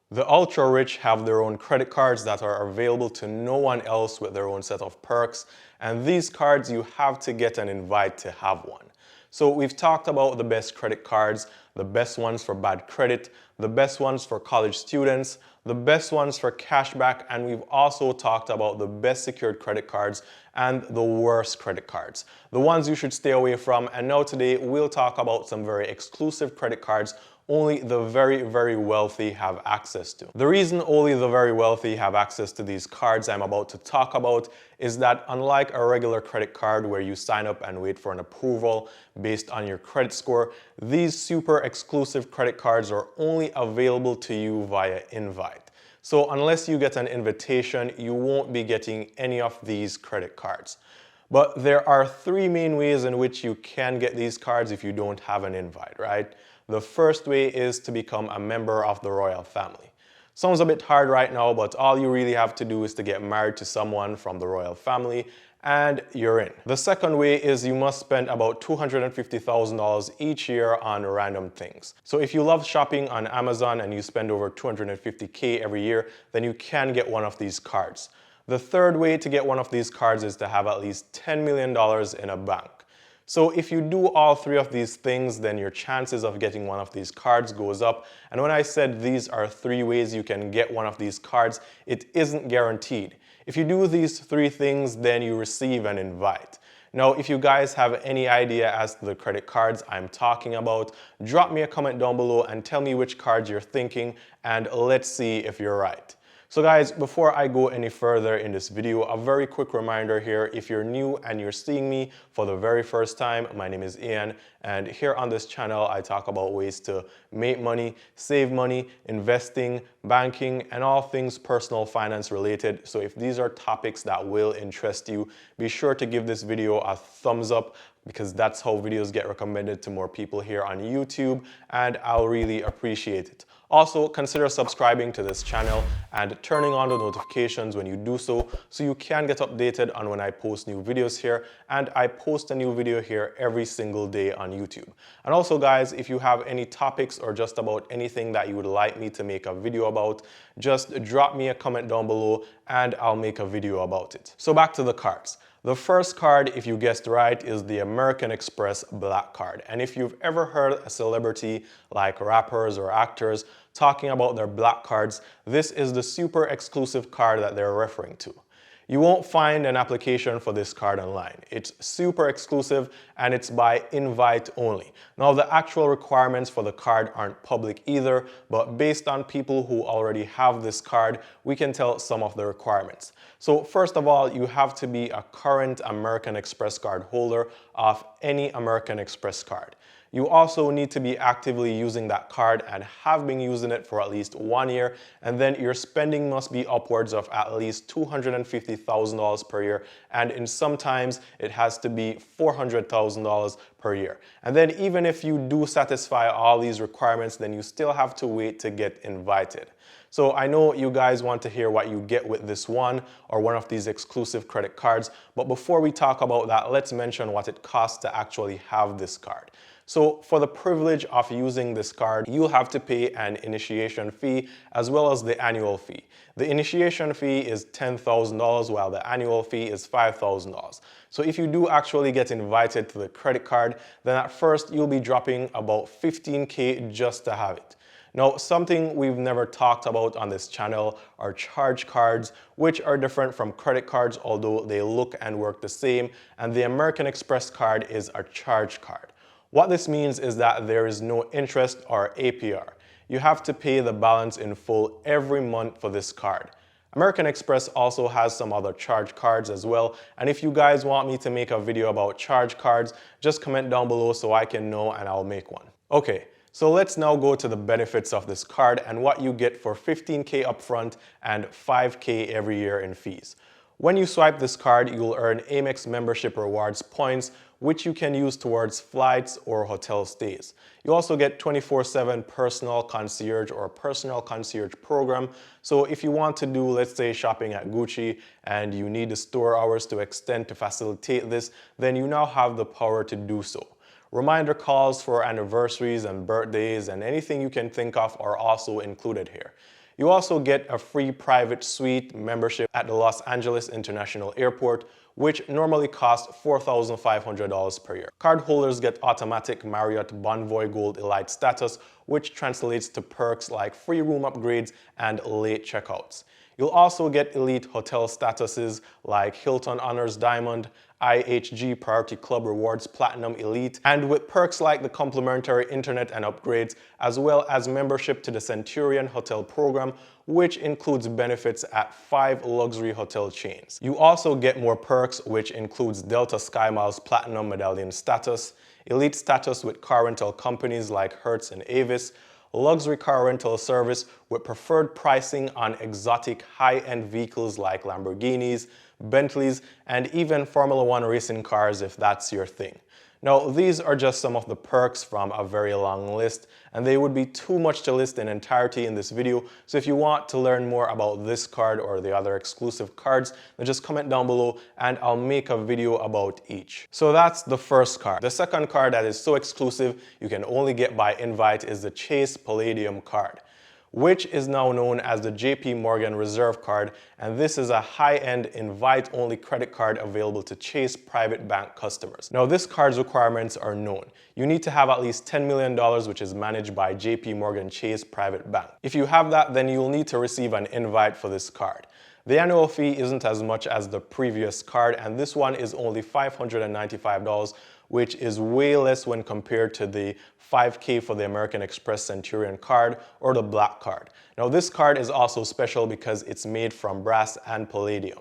The ultra-rich have their own credit cards that are available to no one else with their own set of perks, and these cards you have to get an invite to have one. So we've talked about the best credit cards, the best ones for bad credit, the best ones for college students, the best ones for cashback, and we've also talked about the best secured credit cards and the worst credit cards, the ones you should stay away from. And now today we'll talk about some very exclusive credit cards only the very, very wealthy have access to. The reason only the very wealthy have access to these cards I'm about to talk about is that unlike a regular credit card where you sign up and wait for an approval based on your credit score, these super exclusive credit cards are only available to you via invite. So unless you get an invitation, you won't be getting any of these credit cards. But there are three main ways in which you can get these cards if you don't have an invite, right? The first way is to become a member of the royal family. Sounds a bit hard right now, but all you really have to do is to get married to someone from the royal family and you're in. The second way is you must spend about $250,000 each year on random things. So if you love shopping on Amazon and you spend over $250K every year, then you can get one of these cards. The third way to get one of these cards is to have at least $10 million in a bank. So if you do all three of these things, then your chances of getting one of these cards goes up. And when I said these are three ways you can get one of these cards, it isn't guaranteed. If you do these three things, then you receive an invite. Now, if you guys have any idea as to the credit cards I'm talking about, drop me a comment down below and tell me which cards you're thinking, and let's see if you're right. So guys, before I go any further in this video, a very quick reminder here. If you're new and you're seeing me for the very first time, my name is Ian, and here on this channel I talk about ways to make money, save money, investing, banking, and all things personal finance related. So if these are topics that will interest you, be sure to give this video a thumbs up, because that's how videos get recommended to more people here on YouTube, and I'll really appreciate it. Also, consider subscribing to this channel and turning on the notifications when you do so you can get updated on when I post new videos here, and I post a new video here every single day on YouTube. And also guys, if you have any topics or just about anything that you would like me to make a video about, just drop me a comment down below and I'll make a video about it. So back to the cards. The first card, if you guessed right, is the American Express Black Card. And if you've ever heard a celebrity like rappers or actors talking about their black cards, this is the super exclusive card that they're referring to. You won't find an application for this card online. It's super exclusive and it's by invite only. Now, the actual requirements for the card aren't public either, but based on people who already have this card, we can tell some of the requirements. So first of all, you have to be a current American Express card holder of any American Express card. You also need to be actively using that card and have been using it for at least 1 year, and then your spending must be upwards of at least $250,000 per year, and in some times it has to be $400,000 per year. And then even if you do satisfy all these requirements, then you still have to wait to get invited. So I know you guys want to hear what you get with this one or one of these exclusive credit cards, but before we talk about that, let's mention what it costs to actually have this card. So for the privilege of using this card, you'll have to pay an initiation fee as well as the annual fee. The initiation fee is $10,000 while the annual fee is $5,000. So if you do actually get invited to the credit card, then at first you'll be dropping about $15K just to have it. Now, something we've never talked about on this channel are charge cards, which are different from credit cards, although they look and work the same, and the American Express card is a charge card. What this means is that there is no interest or APR. You have to pay the balance in full every month for this card. American Express also has some other charge cards as well, and if you guys want me to make a video about charge cards, just comment down below so I can know and I'll make one. Okay, so let's now go to the benefits of this card and what you get for $15K upfront and $5K every year in fees. When you swipe this card, you'll earn Amex membership rewards points, which you can use towards flights or hotel stays. You also get 24/7 personal concierge or personal concierge program. So if you want to do, let's say, shopping at Gucci and you need the store hours to extend to facilitate this, then you now have the power to do so. Reminder calls for anniversaries and birthdays and anything you can think of are also included here. You also get a free private suite membership at the Los Angeles International Airport, which normally costs $4,500 per year. Cardholders get automatic Marriott Bonvoy Gold Elite status, which translates to perks like free room upgrades and late checkouts. You'll also get elite hotel statuses like Hilton Honors Diamond, IHG Priority Club Rewards Platinum Elite, and with perks like the complimentary internet and upgrades, as well as membership to the Centurion Hotel program, which includes benefits at 5 luxury hotel chains. You also get more perks, which includes Delta SkyMiles Platinum Medallion status, elite status with car rental companies like Hertz and Avis, luxury car rental service with preferred pricing on exotic high-end vehicles like Lamborghinis, Bentleys, and even Formula One racing cars if that's your thing. Now, these are just some of the perks from a very long list, and they would be too much to list in entirety in this video. So if you want to learn more about this card or the other exclusive cards, then just comment down below and I'll make a video about each. So that's the first card. The second card that is so exclusive you can only get by invite is the Chase Palladium card, which is now known as the JP Morgan Reserve card, and this is a high-end invite-only credit card available to Chase private bank customers. Now, this card's requirements are known. You need to have at least $10 million, which is managed by JP Morgan Chase private bank. If you have that, then you'll need to receive an invite for this card. The annual fee isn't as much as the previous card, and this one is only $595, which is way less when compared to the $5K for the American Express Centurion card or the Black card. Now, this card is also special because it's made from brass and palladium.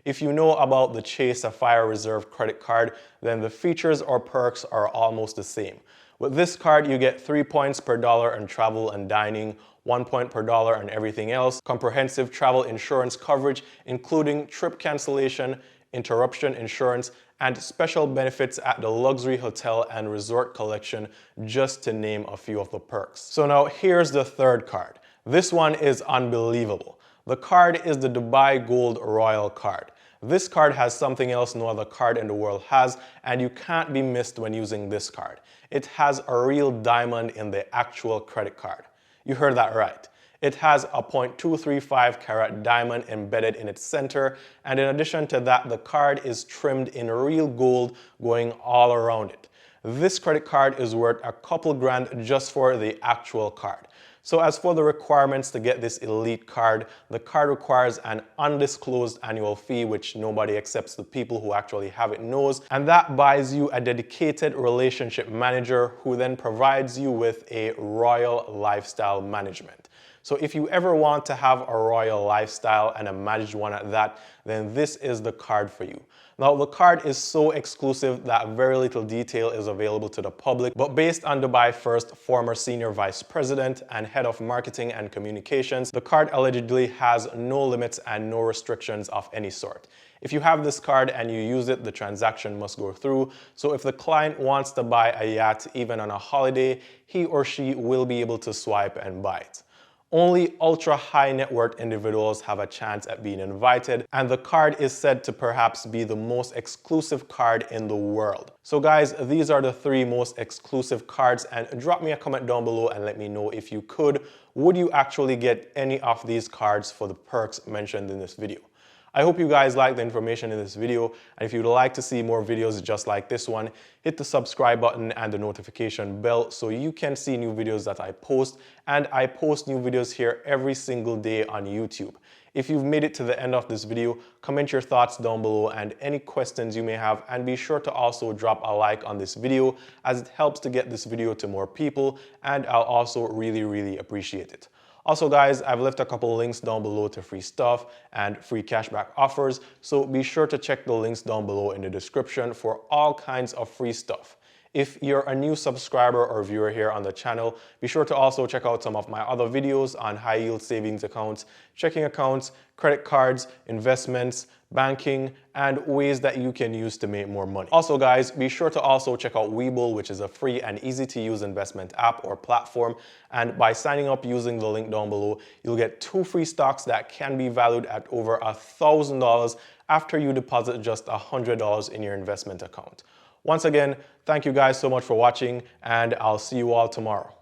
If you know about the Chase Sapphire Reserve credit card, then the features or perks are almost the same. With this card, you get 3 points per dollar on travel and dining, 1 point per dollar on everything else, comprehensive travel insurance coverage, including trip cancellation, interruption insurance, and special benefits at the luxury hotel and resort collection, just to name a few of the perks. So now here's the third card. This one is unbelievable. The card is the Dubai Gold Royal card. This card has something else no other card in the world has, and you can't be missed when using this card. It has a real diamond in the actual credit card. You heard that right. It has a 0.235 carat diamond embedded in its center, and in addition to that, the card is trimmed in real gold going all around it. This credit card is worth a couple grand just for the actual card. So as for the requirements to get this elite card, the card requires an undisclosed annual fee, which nobody except the people who actually have it knows, and that buys you a dedicated relationship manager who then provides you with a royal lifestyle management. So if you ever want to have a royal lifestyle and a managed one at that, then this is the card for you. Now, the card is so exclusive that very little detail is available to the public, but based on Dubai First former senior vice president and head of marketing and communications, the card allegedly has no limits and no restrictions of any sort. If you have this card and you use it, the transaction must go through. So if the client wants to buy a yacht even on a holiday, he or she will be able to swipe and buy it. Only ultra high net worth individuals have a chance at being invited, and the card is said to perhaps be the most exclusive card in the world. So guys, these are the 3 most exclusive cards, and drop me a comment down below and let me know if you could, would you actually get any of these cards for the perks mentioned in this video? I hope you guys like the information in this video, and if you'd like to see more videos just like this one, hit the subscribe button and the notification bell so you can see new videos that I post, and I post new videos here every single day on YouTube. If you've made it to the end of this video, comment your thoughts down below and any questions you may have, and be sure to also drop a like on this video as it helps to get this video to more people, and I'll also really appreciate it. Also guys, I've left a couple links down below to free stuff and free cashback offers, so be sure to check the links down below in the description for all kinds of free stuff. If you're a new subscriber or viewer here on the channel, be sure to also check out some of my other videos on high yield savings accounts, checking accounts, credit cards, investments, banking, and ways that you can use to make more money. Also guys, be sure to also check out WEBULL, which is a free and easy to use investment app or platform. And by signing up using the link down below, you'll get 2 free stocks that can be valued at over $1,000 after you deposit just $100 in your investment account. Once again, thank you guys so much for watching, and I'll see you all tomorrow.